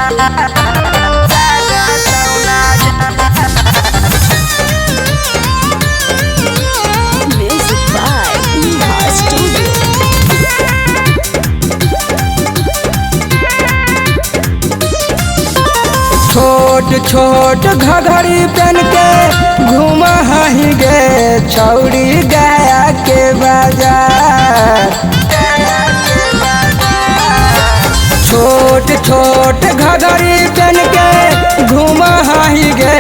Music by Neha Studio. छोट छोट घघरी पहन के घूमा ही गे छौड़ी गया के बाजार। छोट छोट घघरी पहन के घूमा ही गे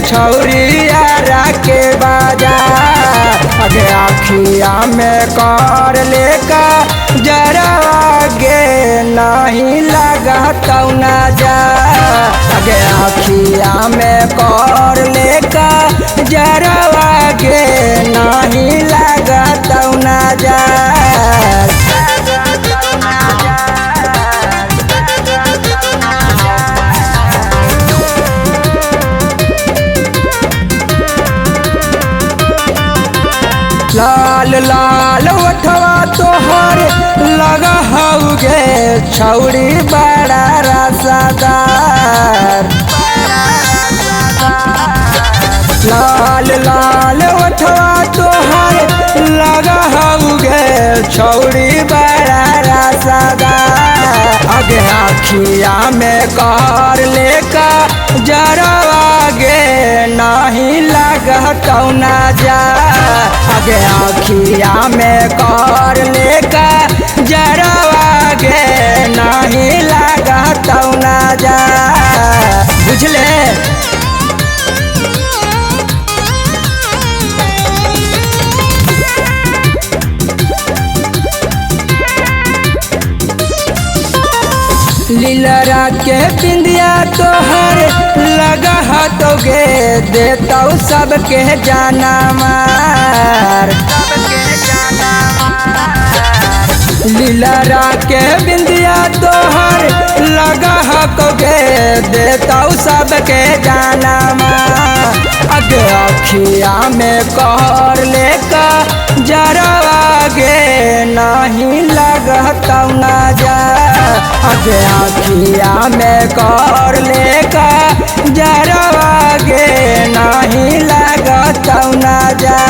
छौड़ी आरा के बाजार। अगे आखिया में कर लेका जरा आगे नहीं लगा तौना जा। अगे आखिया में कर लेका जरा आगे नहीं लगा तौना जा। लाल लाल ओठवा तोहर लगा हउगे छौड़ी बड़ा रसादार। लाल लाल ओठवा तोहर लगा हउगे छौड़ी बड़ा रसादार। अगे आखिया में कर लेका जरा आगे नहीं लगा तौना जा। अगे आखिया में कर लेका जरा आगे नहीं लगा तौना जा। बुझले? लीलरा के बिंदिया तोहर लगा हाथोगे देता सबके जाना मार। लीलरा के बिंदिया तोहर लगा हाथोगे देता सबके जाना मार। अगे अखिया में कर लेका जरा आगे नहीं लगा तौना जा। अगे आखिया में कर लेका जरा आगे नहीं लगा तौना जा।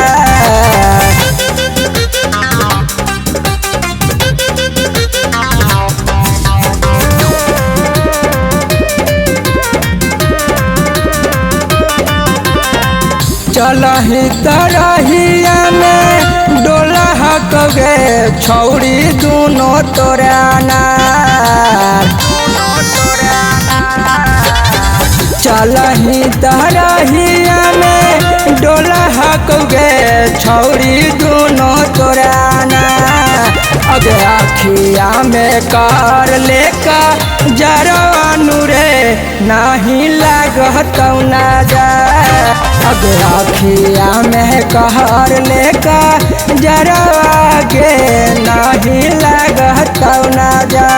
चलही तरहिया में डोला हकगे छौड़ी दोनों तोरा नार। चलही तरहिया में डोला हकगे छौड़ी दोनों तोरा नार। अगे आखिया में कर लेका जरा नूरे नहीं लगा तौना जा। अगे आखिया में कर लेका जरा आगे नहीं लगा तौना जा।